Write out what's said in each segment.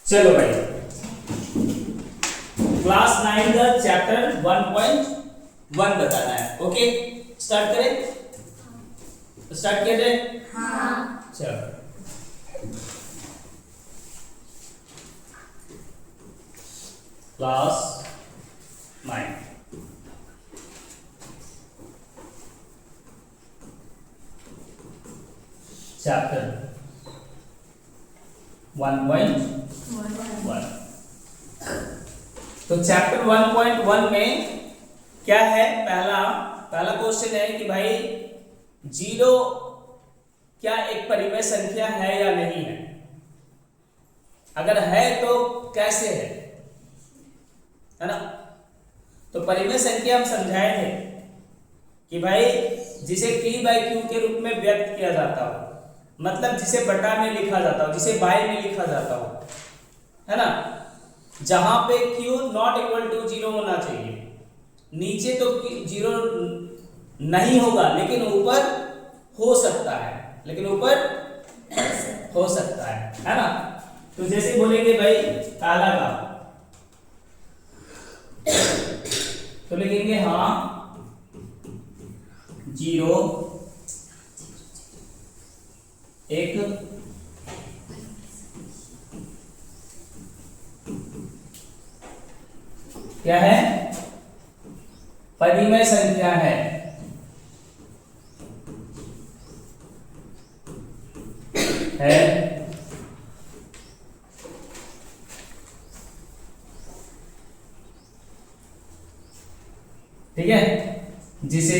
चलो भाई, क्लास 9 का चैप्टर 1.1 बताना है। ओके, स्टार्ट करें? स्टार्ट किया जाए? हाँ। चलो, क्लास 9 चैप्टर 1.1। तो चैप्टर 1.1 में क्या है? पहला क्वेश्चन है कि भाई जीरो क्या एक परिमेय संख्या है या नहीं है? अगर है तो कैसे है ना? तो परिमेय संख्या हम समझाए थे कि भाई जिसे p बाई क्यू के रूप में व्यक्त किया जाता हो, मतलब जिसे बटा में लिखा जाता हो, जिसे बाई में लिखा जाता हो, है ना? जहां पे q नॉट इक्वल टू 0 होना चाहिए। नीचे तो 0 नहीं होगा, लेकिन ऊपर हो सकता है, है ना? तो जैसे बोलेंगे भाई काला का, तो लिखेंगे हाँ 0 एक क्या है? परिमेय संख्या है। ठीक है, जिसे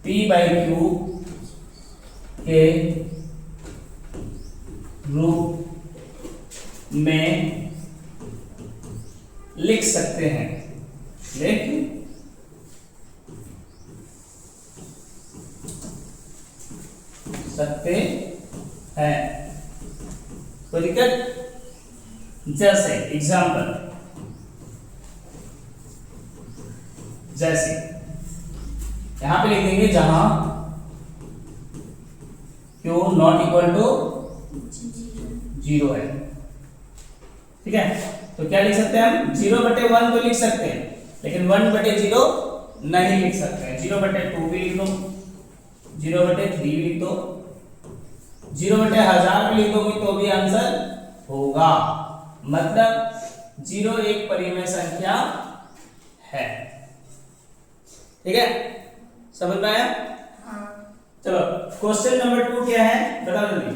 p बाई क्यू के रूप में लिख सकते हैं। कोई दिक्कत? जैसे एग्जाम्पल, जैसे यहां पे लिख देंगे जहां क्यू नॉट इक्वल टू 0 है। ठीक है, तो क्या लिख सकते हैं हम? 0/1 तो लिख सकते हैं, लेकिन 1/0 नहीं लिख सकते हैं। 0/2 भी लिख दो, 0/3 भी लिख दो, 0/1000 भी लिख दोगे तो भी आंसर होगा। मतलब 0 एक परिमेय संख्या है। ठीक है, समझ में आया? हाँ। चलो, क्वेश्चन नंबर 2 क्या है बताओ जल्दी।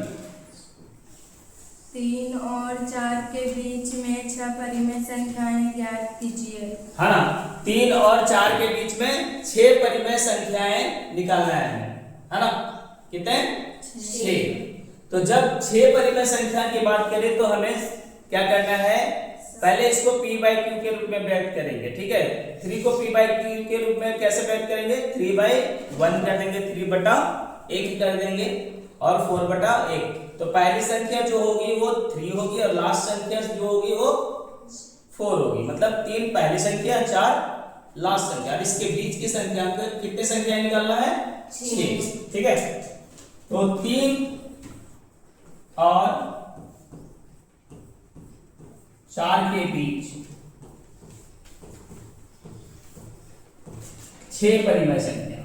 3 और 4 के बीच में 6 परिमेय संख्याएं ज्ञात कीजिए। हाँ ना, 3 और 4 के बीच में 6 परिमेय संख्याएं निकालना है ना? कितने? 6। तो जब 6 परिमेय संख्या की बात करें तो हमें क्या करना है? पहले इसको p बाई क्यू के रूप में व्यक्त करेंगे। ठीक है, 3 को p बाई क्यू के रूप में कैसे व्यक्त करेंगे? 3/1 कर देंगे, 3/1 कर देंगे, और 4/1। तो पहली संख्या जो होगी वो 3 होगी, और लास्ट संख्या जो होगी वो 4 होगी। मतलब 3 पहली संख्या, 4 लास्ट संख्या। अब इसके बीच की संख्या को कितने संख्या निकालना है? 6। ठीक है, तो 3 और 4 के बीच 6 परिमेय संख्या।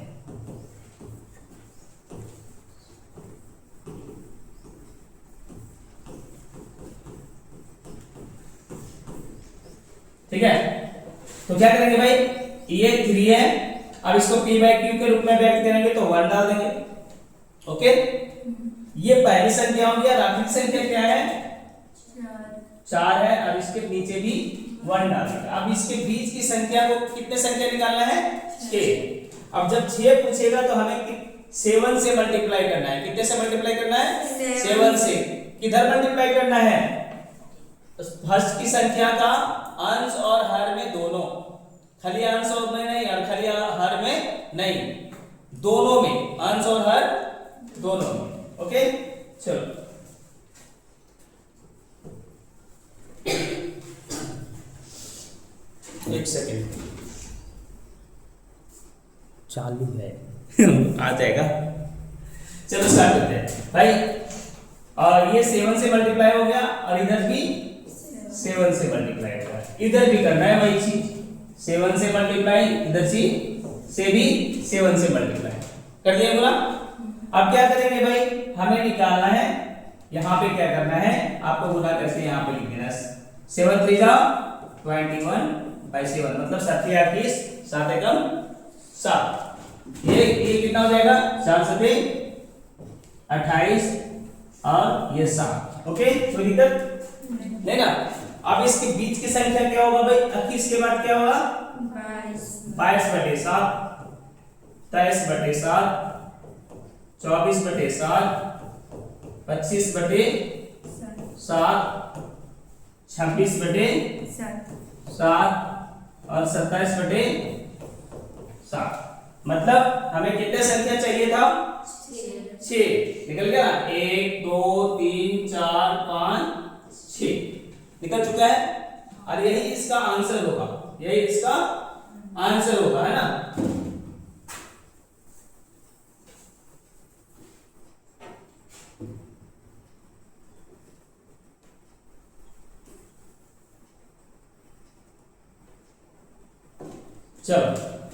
ठीक है, तो क्या करेंगे भाई? ये 3 है, अब इसको p बाई क्यू के रूप में व्यक्त करेंगे तो 1 डाल देंगे। ओके, ये पहली संख्या होगी, और आखिरी संख्या क्या है? 4 है, अब इसके नीचे भी 1 डाल देंगे। अब इसके बीच की संख्या को कितने संख्या निकालना है? 6। अब जब 6 पूछेगा तो हमें 7 से मल्टीप्लाई करना है। कितने से मल्टीप्लाई करना है? 7 से। किधर मल्टीप्लाई करना है? फर्स्ट की संख्या का अंश और हर में दोनों, खाली अंश और में नहीं, और खाली हर में नहीं, दोनों में, अंश और हर दोनों में। ओके, चलो एक सेकेंड। चालू है आ जाएगा। चलो स्टार्ट करते हैं भाई। और ये 7 से मल्टीप्लाई हो गया और इधर भी 7 से मल्टीप्लाई हो गया। इधर भी करना है वही चीज, 7 से मल्टीप्लाई, इधर से भी 7 से मल्टीप्लाई कर दिया बोला। अब क्या करेंगे भाई, हमें निकालना है यहाँ पे क्या करना है, आपको गुना करके यहाँ पे लिख देना 7 3 जा 21/7 मतलब 7 38 7 एकम 7। ये कितना हो जाएगा 4 7 28 और ये 7। ओके कोई दिक्कत नहीं ना। अब इसके बीच की संख्या क्या होगा भाई, 21 के बाद क्या होगा 22/7 23/7 24/7 25/7 26/7 और 27/7। मतलब हमें कितने संख्या चाहिए था 6। निकल गया 1 2 3 4 5 6 निकल चुका है। और यही इसका आंसर होगा, यही इसका आंसर होगा, है ना। चलो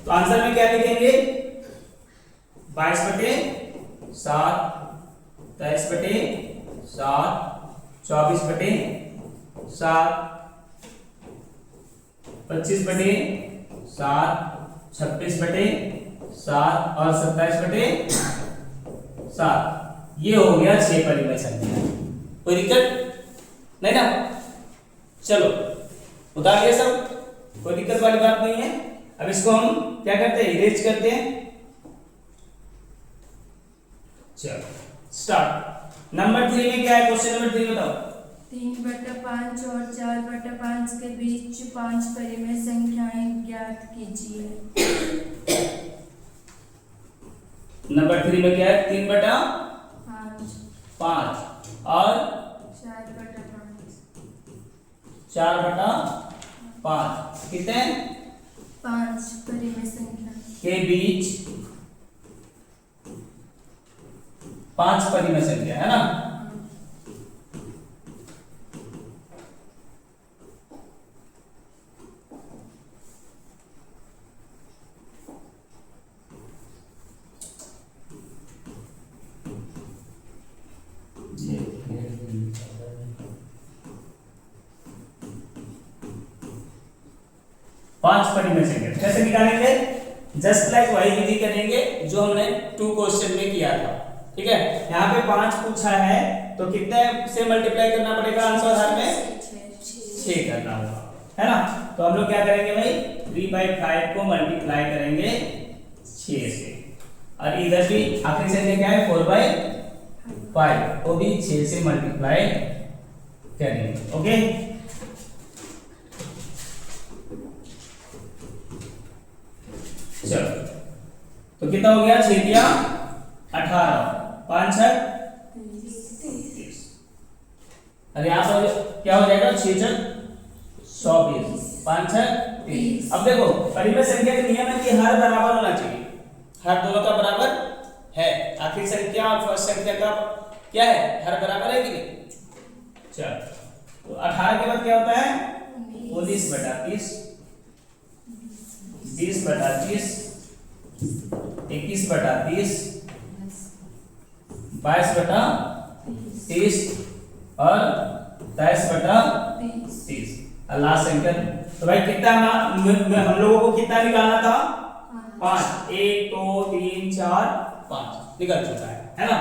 तो आंसर में क्या लिखेंगे 22/7 23/7 24/7 25/7 26/7 और 27/7। ये हो गया 6 परिमेय संख्या। कोई दिक्कत नहीं ना। चलो उतार लिया सब, कोई दिक्कत वाली बात नहीं है। अब इसको हम क्या करते हैं, इरेज करते हैं। चलो स्टार्ट। नंबर 3 में क्या है, क्वेश्चन नंबर 3 बताओ। 3/5 और 4/5 के बीच 5 परिमेय संख्याएं ज्ञात कीजिए। नंबर 3 में क्या है 3/5 और 4/5 कितने 5 परिमेय संख्या के बीच 5 परिमेय संख्या है ना। पांच परिमेय संख्या कैसे निकालेंगे, जस्ट लाइक वही विधि करेंगे जो हमने 2 क्वेश्चन में किया था। ठीक है, यहाँ पे 5 पूछा है तो कितने से मल्टीप्लाई करना पड़ेगा आंसर हर में 6 करना होगा, है ना। तो हम लोग क्या करेंगे भाई 3/5 को मल्टीप्लाई करेंगे 6 से और इधर भी आखिरी संख्या क्या है 4/5 वो भी 6 से मल्टीप्लाई करेंगे। ओके चलो तो कितना हो गया 6 दिया 18 5 6 30 और यहाँ पर क्या हो जाएगा 6 6 24 5 6 30। अब देखो परिमेय संख्या का नियम है कि हर बराबर होना चाहिए, हर दोनों का बराबर है। आखिरी संख्या और फर्स्ट संख्या का क्या है हर बराबर है कि नहीं। चलो तो 18 के बाद क्या होता है 19/30 20/30 21/30 22/30 और 23/30 लास्ट संख्या। तो भाई कितना हम लोगों को कितना निकालना था 5 1 2 3 4 5 निकल चुका है ना।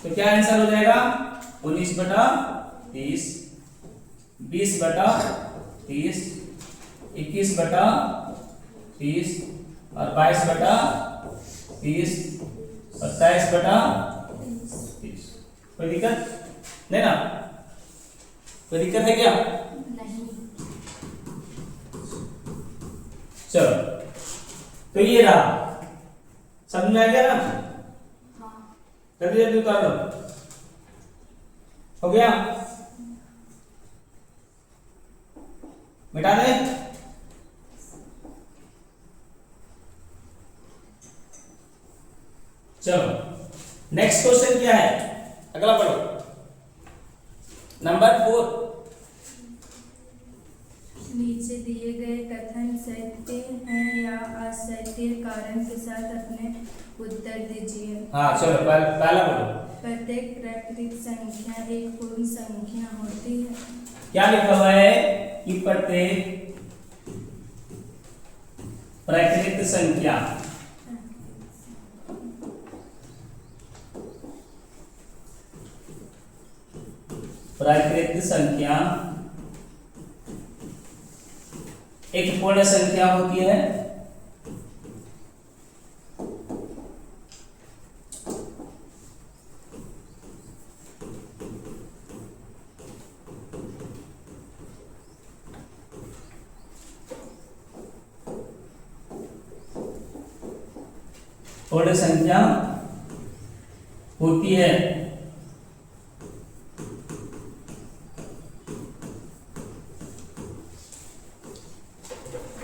तो क्या आंसर हो जाएगा 19/30 20/30 21/30 और 22/30 और 27/30। कोई दिक्कत नहीं ना, कोई दिक्कत है क्या नहीं। चलो तो ये रहा, समझ में आ गया ना। जल्दी जल्दी उतार लो, हो गया मिटा दे। चलो नेक्स्ट क्वेश्चन क्या है, अगला पढ़ो। नंबर 4। नीचे दिए गए कथन सत्य हैं या असत्य, कारण के साथ अपने उत्तर दीजिए। हाँ चलो पहला बोलो। प्रत्येक प्राकृतिक संख्या एक पूर्ण संख्या होती है। क्या लिखा हुआ है कि प्रत्येक प्राकृतिक संख्या एक पूर्ण संख्या होती है। पूर्ण संख्या होती है।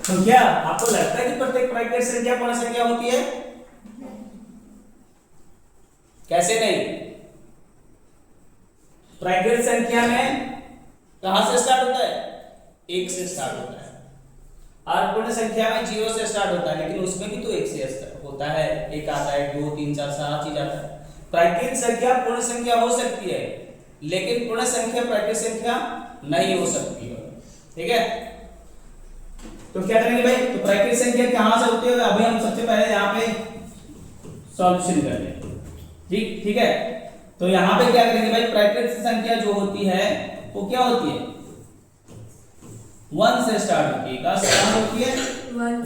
तो क्या आपको लगता है कि प्रत्येक प्राकृतिक संख्या पूर्ण संख्या होती है? कैसे नहीं? प्राकृतिक संख्या में कहां से स्टार्ट होता है? 1 से स्टार्ट होता है। और पूर्ण संख्या में 0 से स्टार्ट होता है, लेकिन उसमें भी तो 1 से होता है। एक आता है, 2 3 4 7 चीज आता है। प्राकृतिक संख्या पूर्ण संख्या हो सकती है, लेकिन पूर्ण संख्या प्राकृतिक संख्या नहीं हो सकती है। ठीक है, तो क्या करेंगे भाई? तो प्राकृतिक संख्या कहां से होती है? अभी हम सबसे पहले यहाँ पे सॉल्यूशन कर लेंगे। ठीक है, तो यहाँ पे क्या करेंगे भाई? प्राकृतिक संख्या जो होती है वो क्या होती है? 1 से स्टार्ट होती है। कहां से स्टार्ट होती है?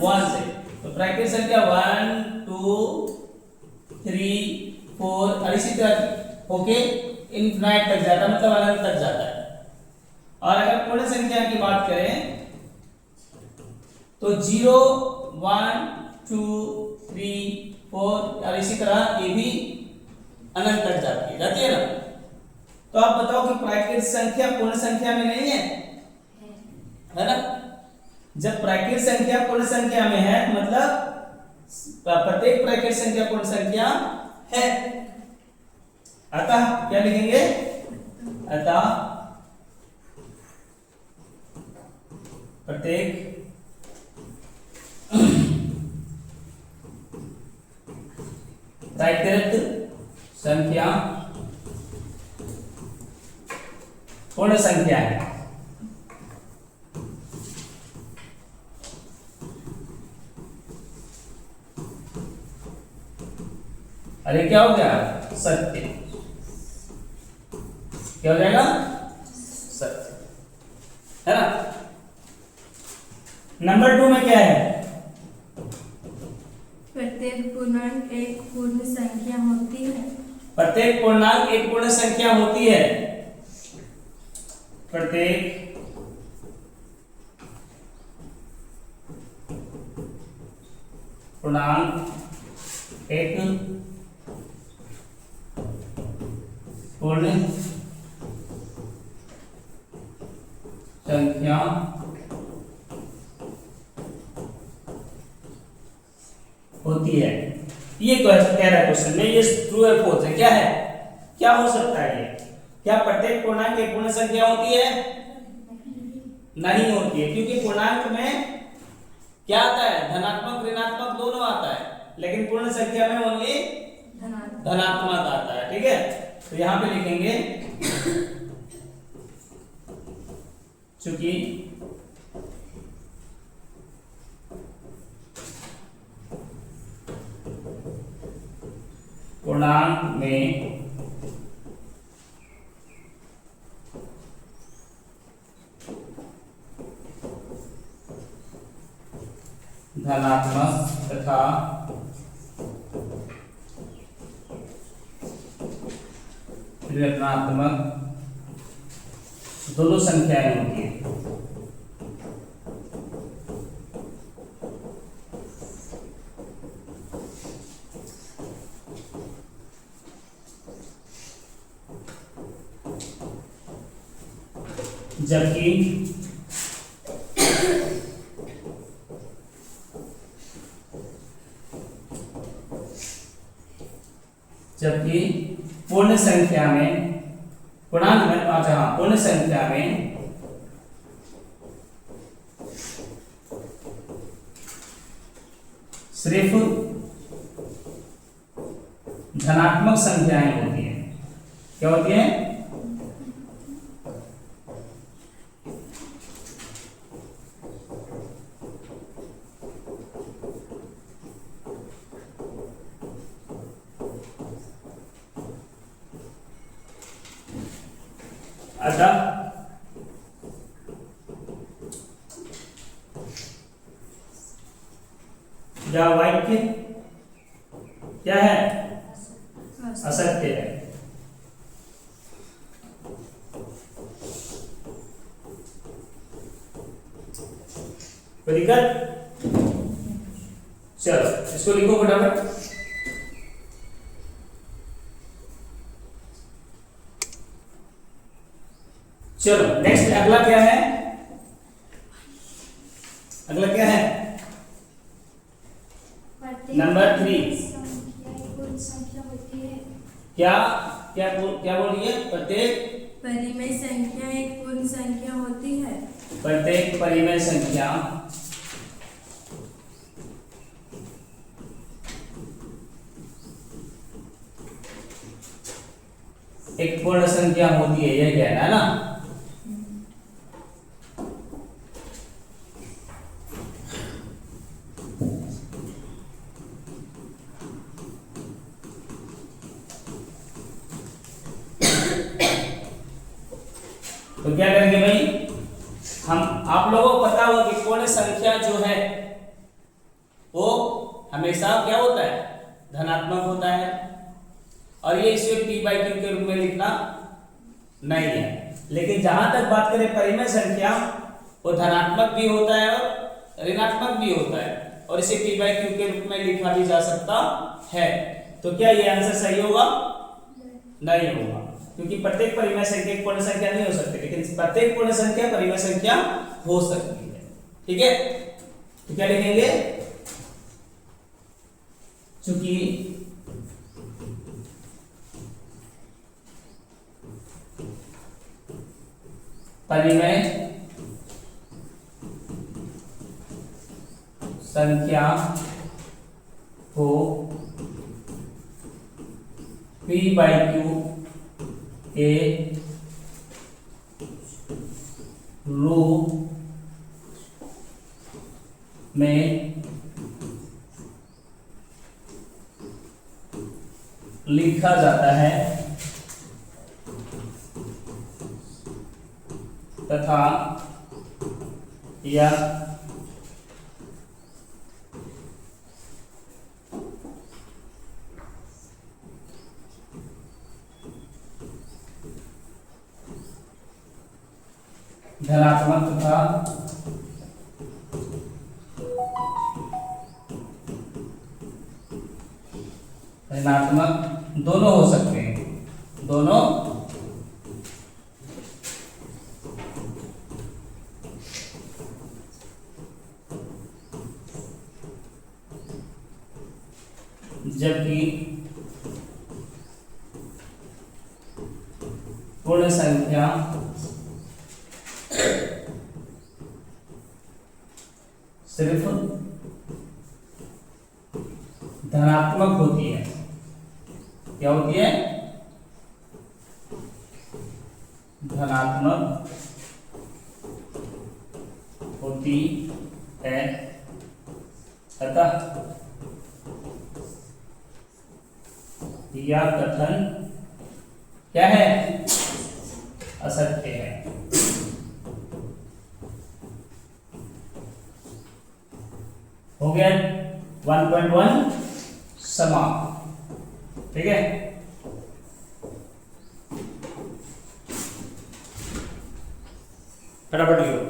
1 से। तो प्राकृतिक संख्या 1 2 3 4 और इसी तरह होके इनफिनाइट तक जाता है, मतलब अनंत तक जाता है। और अगर पूर्ण संख्या की बात करें तो 0 1 2 3 4 और इसी तरह ये भी अनंत तक जाती है ना। तो आप बताओ कि प्राकृतिक संख्या पूर्ण संख्या में नहीं है ना? जब प्राकृतिक संख्या पूर्ण संख्या में है, मतलब प्रत्येक प्राकृतिक संख्या पूर्ण संख्या है। अतः क्या लिखेंगे? अतः प्रत्येक प्राकृतिक संख्या पूर्ण संख्या है। अरे क्या हो गया? सत्य। क्या हो जाएगा? सत्य, है ना। नंबर 2 में क्या है? प्रत्येक पूर्णांक एक पूर्ण संख्या होती है। प्रत्येक पूर्णांक एक पूर्ण संख्या होती है। प्रत्येक पूर्णांक एक पूर्ण संख्या होती है। ये कह रहा है क्वेश्चन में, ये ट्रू है फॉल्स है? क्या है, क्या हो सकता है? ये क्या प्रत्येक पूर्णांक एक पूर्ण संख्या होती है? नहीं होती है, क्योंकि पूर्णांक में क्या आता है? धनात्मक ऋणात्मक दोनों आता है, लेकिन पूर्ण संख्या में ओनली धनात्मक आता है। ठीक है, तो यहां पे लिखेंगे चूंकि पूर्णांक में धनात्मक तथा ऋणात्मक दोनों संख्याएं होती है। जबकि जबकि पूर्ण संख्या में, पूर्णांक में, अच्छा हाँ, पूर्ण संख्या में सिर्फ धनात्मक संख्याएं होती हैं। क्या होती हैं? अतः या वाक्य क्या है? असत्य है। कोई दिक्कत? चलो इसको लिखो फटाफट। चलो नेक्स्ट अगला क्या है? अगला क्या है? नंबर 3। संख्या होती है। क्या क्या बोल रही है? प्रत्येक परिमेय संख्या एक पूर्ण संख्या होती है। प्रत्येक परिमेय संख्या एक पूर्ण संख्या होती है, यह कहना है ना। तो क्या करेंगे भाई? हम, आप लोगों को पता होगा कि पूर्ण संख्या जो है वो हमेशा क्या होता है? धनात्मक होता है। और ये इसे p/q के रूप में लिखना नहीं है। लेकिन जहां तक बात करें परिमेय संख्या, वो धनात्मक भी होता है और ऋणात्मक भी होता है, और इसे p/q के रूप में लिखा भी जा सकता है। तो क्या ये आंसर सही होगा? नहीं होगा, क्योंकि प्रत्येक परिमेय संख्या एक पूर्ण संख्या नहीं हो सकती, लेकिन प्रत्येक पूर्ण संख्या परिमेय संख्या हो सकती है। ठीक है, तो क्या लिखेंगे? चूंकि परिमेय संख्या को p/q के रूप में लिखा जाता है तथा यह धनात्मक तथा ऋणात्मक दोनों हो सकते हैं। दोनों जबकि पूर्ण संख्या सिर्फ धनात्मक होती है। क्या होती है? धनात्मक होती है। अतः यह कथन क्या है? असत्य है। हो गया 1.1 समाप्त। ठीक है, फटाफट लिखो।